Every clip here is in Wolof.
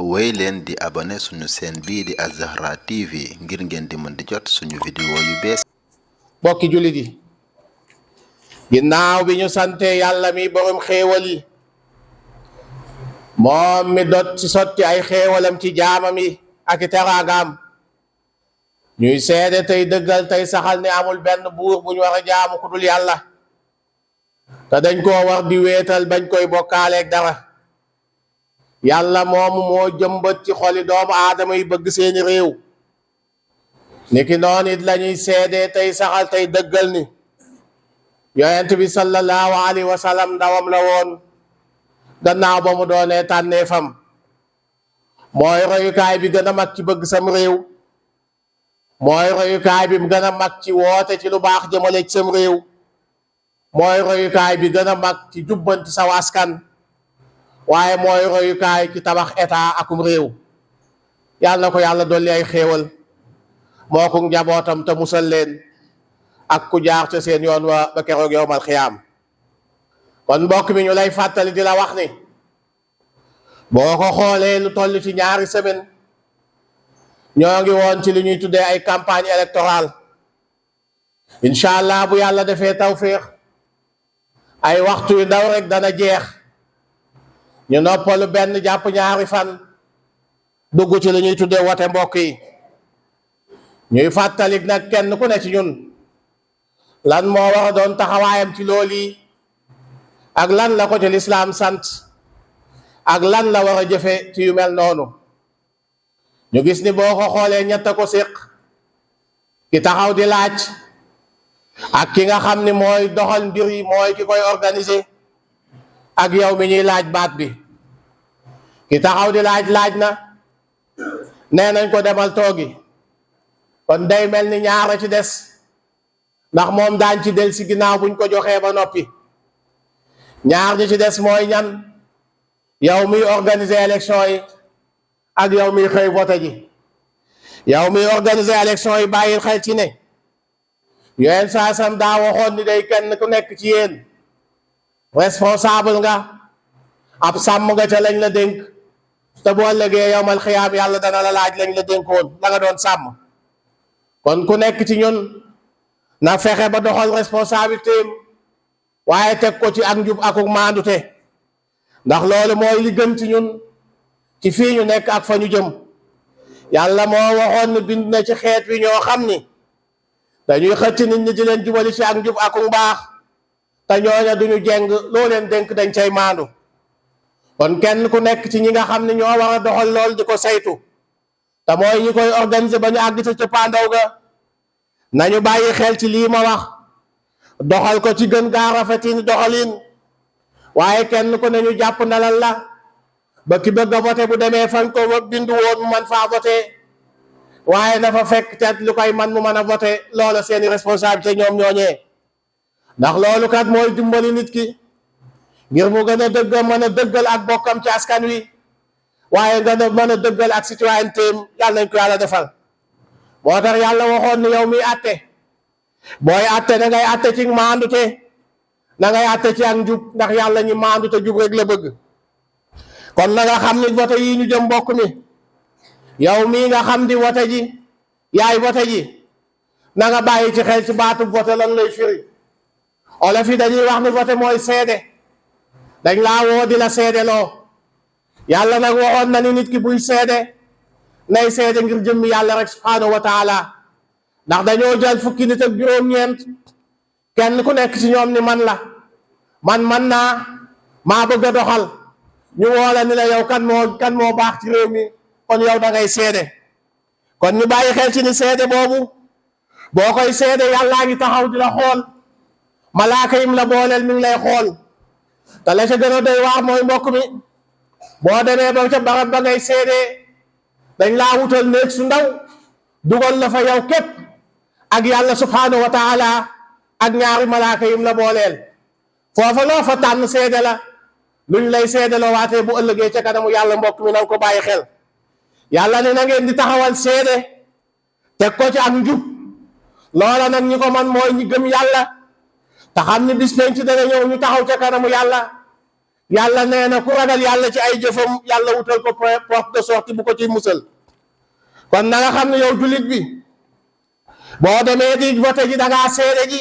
wéy leen di abonné suñu chaîne bii di Az-Zahra TV ngir ngeen di mën di jot suñu vidéo yu bees. bokki jullit yi ginnaaw bi ñu sante yàlla mi borom xéewal yi moom mi dot ci sotti ay xéewalam ci jaamam yi ak i teraagaam ñuy seede tey dëggal tey saxal ne amul benn buur bu ñu war a jaamu ku dul yàlla te dañ koo war di wéetal bañ koy bokkaaleeg dara. yàlla moomu moo jëmbat ci xoli doomu aadama yi bëgg seeni réew niki noonu it lañuy seede tey saxal tey dëggal ni yonent bi sallallahu alayhi wa sallam ndawam la woon gannaaw ba mu doonee tànneefam mooy royukaay bi gën a mag ci bëgg sam réew mooy royukaay bi gën a mag ci woote ci lu baax jëmale ci sam réew mooy royukaay bi gën a mag ci jubbanti saw askan waaye mooy royukaay ci tabax état akum réew. yàlla na ko yàlla dolli ay xéewal moo ko njabootam te musal leen ak ku jaar ca seen yoon wa ba keroog yowmal xiyaam. kon mbokk mi ñu lay fàttali di la wax ni boo ko xoolee lu toll ci ñaari semaine ñoo ngi woon ci li ñuy tuddee ay campagne électorale. incha allah bu yàlla defee tawféex ay waxtu yu ndaw rek dana jeex ñu noppalu benn jàpp ñaari fan dugg ci li ñuy tuddee wote mbokk yi. ñuy fàttali nag kenn ku ne ci ñun lan moo war a doon taxawaayam ci loolu yi ak lan la ko ci lislaam sant ak lan la war a jëfe ci yu mel noonu. ñu gis ni boo ko xoolee ñett ko séq ki taxaw di laaj ak ki nga xam ni mooy doxal mbir yi mooy ki koy organiser ak yow mi ñuy laaj baat bi. ki taxaw di laaj na nee nañ ko demal toogi kon day mel ni ñaara ci des ndax moom daañ ci del si ginnaaw buñ ko joxee ba noppi. ñaar ñi ci des mooy ñan? yow miy organiser élection yi ak yow miy xëy vote ji. yow miy organiser élection yi bàyyil xel ci ne yooyu saa sam daa waxoon ni day kenn ku nekk ci yéen responsable nga ab sàmm nga ca lañ la dénk te boo ëllëgee yowmal xiyaam yàlla dana la laaj lañ la dénkoon la nga doon sàmm. kon ku nekk ci ñun na fexe ba doxal responsabilité waaye teg ko ci ak njub akuk maandute ndax loolu mooy li gën ci ñun ci fii ñu nekk ak fa ñu jëm. yàlla moo waxoon ni bind na ci xeet wi ñoo xam ni dañuy xëcc nit ñi di leen jubali ci ak njub akuk mbaax te ñooña duñu jeng loo leen dénk dañ cay maandu. kon kenn ku nekk ci ñi nga xam ne ñoo war a doxal lool di ko saytu te mooy ñi koy organiser ba ñu àgg ca cëppaandaw ga nañu bàyyi xel ci lii ma wax doxal ko ci gën gaa rafetin doxalin waaye kenn ku ne ñu jàpp ndalal la ba ki bëgg a voté bu demee fan ko bindu woon mu man faa voté waaye na fa fekk te lu koy man mu mën a voté loola seeni responsabilité ñoom ñooñee ndax loolu kat mooy dimbali nit ki ngir mu gën a mën a dëggal ak bokkam ci askan wi waaye gën a mën a dëggal ak citoyenneté yàlla nañ ko yàlla defal. moo tax yàlla waxoon ni yow miy atte booy atte na ngay atte ci maandute na ngay atte ci ak njub ndax yàlla ñi maandute jub rek la bëgg. kon na nga xam ni vote yi ñu jëm mbokk mi yow mii nga xam di vote ji yaay vote ji na nga bàyyi ci xel ci baatu vote lan lay firi. olof yi dañuy wax ni vote mooy seede dañ laa woo di la seede loo. yàlla nag waxoon na ni nit ki buy seede nay seede ngir jëmmi yàlla rek subhaanahu wa taala ndax dañoo jël fukki nit ak juróom-ñeent kenn ku nekk ci ñoom ni man la man naa maa bëgg a doxal ñu woola ni la yow kan moo baax ci réew mi kon yow da ngay seede. kon ñu bàyyi xel ci ni seede boobu boo koy seede yàllaa ngi taxaw di la xool malaaka yim la booleel mi ngi lay xool te la ca gën a doy waar mooy mbokk mi boo demee ba ca barab ba ngay seede dañ laa wutal néeg su ndaw dugal la fa yow képp ak yàlla subhaanahu wa taala ak ñaari malaaka yim la booleel foofa loo fa tànn seede la luñ lay seede la waatee bu ëllëgee ca kanamu yàlla mbokk mi na ko bàyyi xel. yàlla ne na ngeen di taxawal seede teg ko ci ak njub loola nag ñi ko man mooy ñi gëm yàlla te xam ni bis penc dana ñëw ñu taxaw ca kanamu yàlla yàlla nee na ku ragal yàlla ci ay jëfam yàlla wutal ko porte de sortie bu ko ci musal. kon na nga xam ne yow jullit bi boo demee di vote ji da ngaa seede ji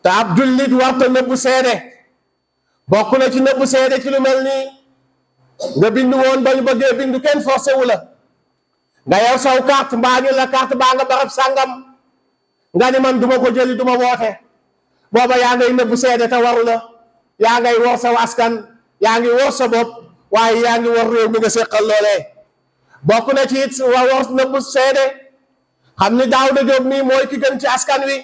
te ab jullit warta nëbbu seede. bokk na ci nëbbu seede ci lu mel nii nga bindu woon ba ñu bëggee bindu kenn forcé wu la nga yow saw carte mbaa ñu la carte baa nga barab sàngam nga ni man duma ko jëli duma woote booba yaa ngay nëbbu seede te waru la. yaa ngay wor sa askan yaa ngi wor sa bopp waaye yaa ngi wor réew mi nga seqal loolee. bokk na ci it wor nëbbu seede xam ni Daouda Diop mii mooy ki gën ci askan wi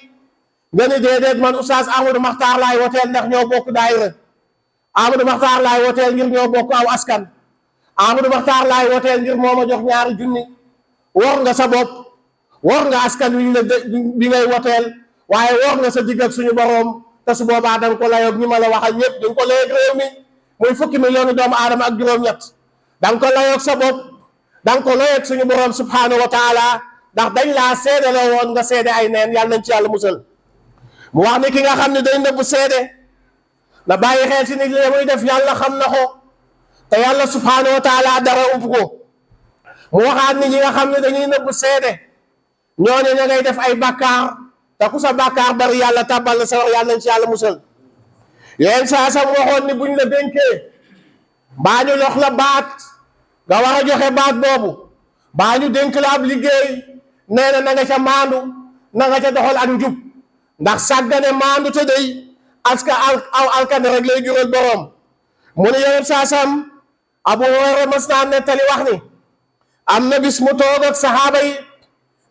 nga ni déedéet man Oustaz Amadou Makhtar laay woteel ndax ñoo bokk daayira. Amadou Makhtar laay woteel ngir ñoo bokk aw askan. Amadou Makhtar laay woteel ngir moo ma jox ñaari junni. wor nga sa bopp wor nga askan wi la bi ngay woteel waaye wor nga sa digg ak suñu boroom. te su boobaa da nga ko layoog ñi ma la waxal ñëpp da nga ko layoog réew mi muy fukki million doomu aadama ak juróom-ñett da nga ko layoog sa bopp da nga ko layoog suñu borom subhanahu wa taala ndax dañ laa seede la woon nga seede ay neen yàlla nañ ci yàlla musal. mu wax ni ki nga xam ne day nëbbu seede na bàyyi xel ci ni li muy def yàlla xam na ko te yàlla subhanahu wa taala dara ump ko. mu waxaat ni ñi nga xam ne dañuy nëbbu seede ñooñu ña ngay def ay bakkaar. te ku sa bàkkaar bari yàlla tàbbal la sa wax yàlla nañ ci yàlla musal. yéen saa sam waxoon ni buñ la dénkee mbaa ñu lox la baat nga war a joxe baat boobu mbaa ñu dénk la ab liggéey nee na nga ca maandu na nga ca doxal ak njub ndax sàggane maandu te day aska aw alkane rek lay jural boroom. mu ne yéen saa sam Abu Hurayra mas naa nettali wax ni am na bis mu toog ak saxaaba yi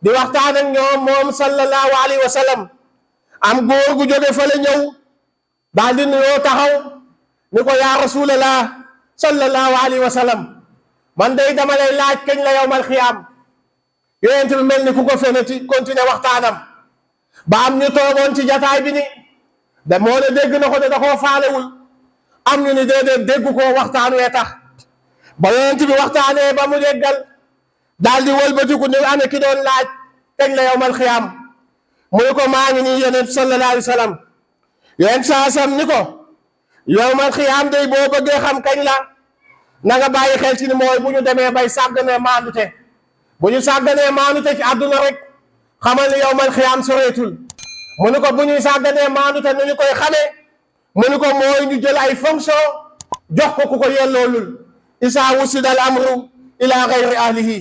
di waxtaan ak ñoom moom sallallahu alayhi wa sallam am góor gu jóge fële ñëw daal di nuyoo taxaw ni ko yaa rasulallah sallallahu alayhi wa sallam man day dama lay laaj kañ la yawmal xiyaam. yonent bi mel ni ku ko feneti continuer waxtaanam ba am ñu toogoon ci jataay bi ni da moo ne dégg na ko de da koo faalewul am ñu ni déedéet dégg ko waxtaan wee tax ba yonent bi waxtaanee ba mu déggal daal di wëlbatiku ni ana ki doon laaj kañ la yawmal xiyaam mu ni ko maa ngi nii yonent sallallahu alayhi wa sallam. yonent saa sam ni ko yawmal xiyaam day boo bëggee xam kañ la na nga bàyyi xel ci ni mooy bu ñu demee bay sàgganee maandute bu ñu sàgganee maandute ci àdduna rek xamal ni yawmal xiyaam soreetul. mu ni ko bu ñuy sàgganee maandute nu ñu koy xamee mu ni ko mooy ñu jël ay fonction jox ko ku ko yelloolul isaa wusida al amru ila gayri ahlihi.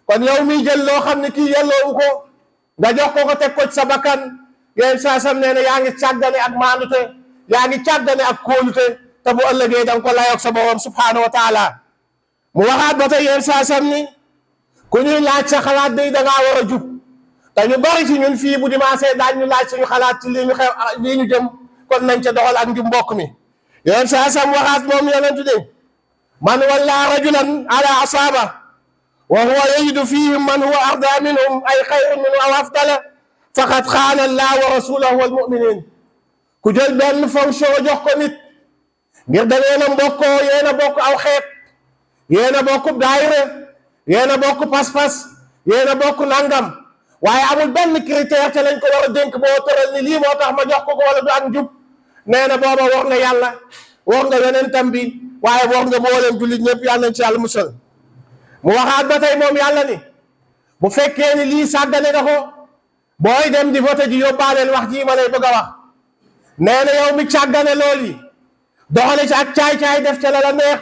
kon yow miy jël loo xam ne kii yelloowu ko nga jox ko teg ko ci sa bakkan yéen saa sam nee na yaa ngi càggane ak maandute yaa ngi càggane ak kóolute te bu ëllëgee da nga ko layoog sa borom subhanahu wa taala. mu waxaat ba tey yéen saa sam ni ku ñuy laaj sa xalaat day da ngaa war a jub te ñu bari ci ñun fii bu dimanche daañ ñu laaj suñu xalaat ci lii ñu xew lii ñu jëm kon nañ ca doxal ak njub mbokk mi. yéen saa sam waxaat moom yonentu de man walla rajulan ala asaaba wa huwa yajidu fihim man huwa arda minhum ay xayrun minhu aw afdala faqad xaana allah wa rasulahu wal muminin. ku jël benn fonction jox ko nit ngir da ngeen a mbokkoo yéen a bokk aw xeet yéen a bokk daayira yéen a bokk pas-pas yéen a bokk nangam waaye amul benn critère te lañ ko war a dénk boo tëral ni lii moo tax ma jox ko wala du ak njub nee na booba war nga yàlla war nga yonentam bi waaye war nga mboolem jullit ñëpp yàlla nañ ci yàlla musal. mu waxaat ba tey moom yàlla ni bu fekkee ni lii sàggane nga ko booy dem di vote ji yóbbaaleel wax ji ma lay bëgg a wax. nee na yow mi càggane lool yi doxale ci ak caay-caay def ca la la neex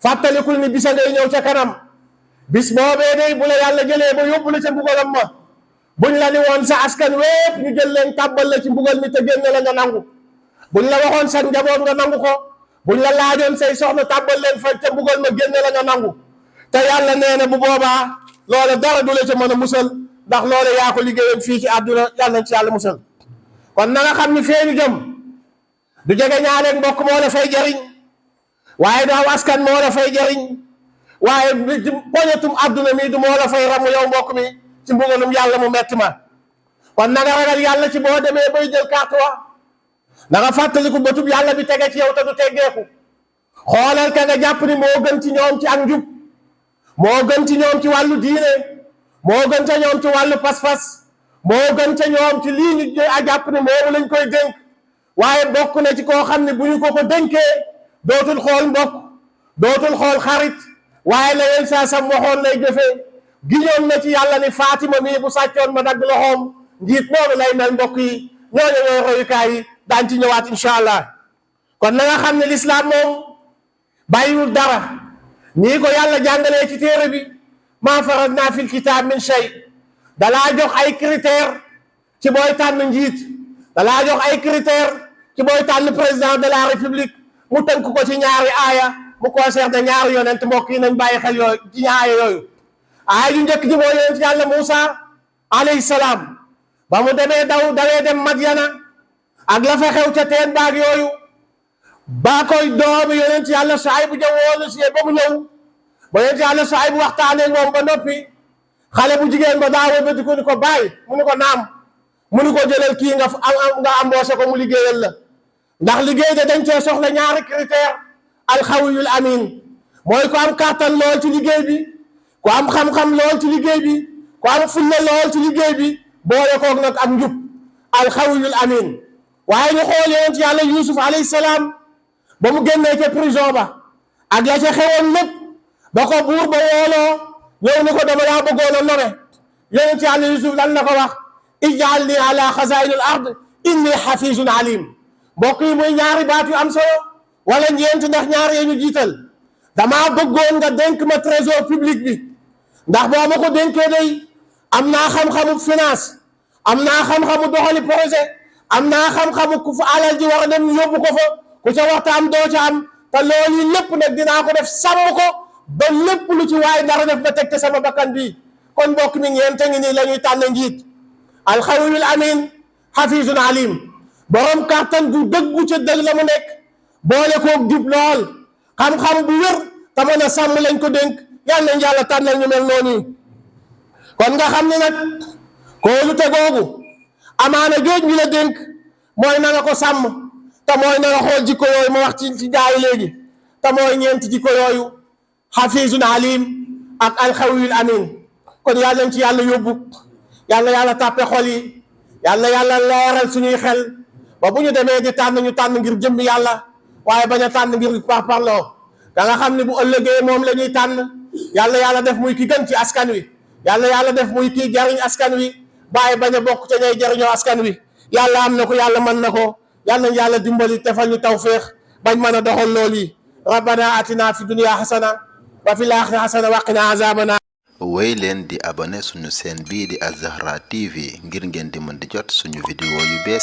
fàttalikul ni bisa ngay ñëw ca kanam bis boobee day bu la yàlla jëlee ba yóbbu la ca mbugalam ma buñ la ni woon sa askan wépp ñu jël leen tàbbal la ci mbugal mi te génne la nga nangu buñ la waxoon sa njaboot nga nangu ko buñ la laajoon say soxna tàbbal leen fa ca mbugal ma génne la nga nangu te yàlla nee na bu boobaa loola dara du la ca mën a musal ndax loola yaa ko liggéeyoon fii ci àdduna yàlla nañ ci yàlla musal. kon na nga xam ni feeñu jëm du jege ñaaleeg mbokk moo la fay jariñ waaye daaw askan moo la fay jariñ waaye poñetum àdduna mi du moo la fay ramu yow mbokk mi ci mbugalum yàlla mu metti ma. kon na nga ragal yàlla ci boo demee bay jël carte wa na nga fàttaliku bëtub yàlla bi tege ci yow te du teggeeku xoolal ka nga jàpp ni moo gën ci ñoom ci ak njub moo gën ci ñoom ci wàllu diine moo gën ca ñoom ci wàllu pas-pas moo gën ca ñoom ci lii ñu a jàpp ni moomu lañ koy dénk waaye bokk na ci koo xam ne bu ñu ko dénkee dootul xool mbokk dootul xool xarit waaye la yéen saa sam waxoon lay jëfee giñoon na ci yàlla ni Fatima mii bu sàccoon ma dagg loxoom njiit noonu lay mel mbokk yi ñooñu ñooy royukaay yi daan ci ñëwaat incha allah kon na nga xam ne lislaam moom bàyyiwul dara nii ko yàlla jàngalee ci téere bi maa faratnaa fil kitaab min shay dalaa jox ay critère ci booy tànn njiit dalaa jox ay critère ci booy tànn président de la république mu tënk ko ci ñaari aaya mu concerné ñaari yonent mbokk yi nañ bàyyi xel yooyu ci ñaari yooyu aaya ju njëkk ji mooy yonent yàlla Muusa alayhi salaam ba mu dawee dem Madyana ak la fa xew ca teen baag yooyu ba koy doomi yonent yàlla Suaybu ja woolu si ba mu ñëw ba yonent yàlla Suaybu waxtaanee moom ba noppi xale bu jigéen ba daa wëlbati ko ni ko bàyyi mu ni ko naam mu ni ko jëlal kii nga embauché ko mu liggéeyal la ndax liggéey de dañ cee soxla ñaari critère alxawiyul amin mooy ko am kàttan lool ci liggéey bi ku am xam-xam lool ci liggéey bi ku am fulla lool ci liggéey bi boole koog nag am njub alxawiyul amin waaye ñu xool yonent yàlla Yuusuf alayhi salaam ba mu génnee ca prison ba ak la ca xewoon lépp ba ko buur ba wooloo ñëw ni ko dama laa bëggoon a nome yonent yàlla Yuusuf lan la ko wax ij'alni ala xazaa'inil ard inni xafiizun alim mbokk yi muy ñaari baat yu am solo wala ñeent ndax ñaar yee ñu jiital damaa bëggoon nga dénk ma trésor public bi ndax boo ma ko dénkee day am naa xam-xamu finance am naa xam-xamu doxali projet am naa xam-xamu ku fa alal ji war a dem yóbbu ko fa ku ca waxta am doo ca am te loolu yi lépp nag dinaa ko def sàmm ko ba lépp lu ci waaye dara def ba teg te sama bakkan bi kon mbokk mi ñeente ngi nii la ñuy tànn njiit alxawiyul amin xafiizun alim borom kàttan gu dëggu ca dëgg la mu nekk boole koog jub lool xam-xam bu wér te mën a sàmm lañ ko dénk yal nañ yàlla tànnal ñu mel noonu kon nga xam ne nag kóolu te googu amaana jooj ñu la dénk mooy na nga ko sàmm te mooy na nga xool jikko yooyu ma wax ci jaayu léegi te mooy ñeenti jikko yooyu xafiizun alim ak alxawiyul amin kon yàlla nañ ci yàlla yóbbu yàlla yàlla tàppe xol yi yàlla yàlla leeral suñuy xel ba bu ñu demee di tànn ñu tànn ngir jëmmi yàlla waaye bañ a tànn ngir parparloo da nga xam ne bu ëllëgee moom la ñuy tànn yàlla yàlla def muy ki gën ci askan wi yàlla yàlla def muy kii jariñ askan wi bàyyi bañ a bokk ca ñay jariñoo askan wi yàlla am na ko yàlla mën na ko yàlla nañ yàlla dimbali defal ñu tawféex bañ mën a doxal loolu yi rabbana atina fi dunya xasana wa fil axirati xasana wa qina azabana wéy leen di abonné suñu chaîne bii di Az-Zahra TV ngir ngeen di mën di jot suñu vidéo yu bees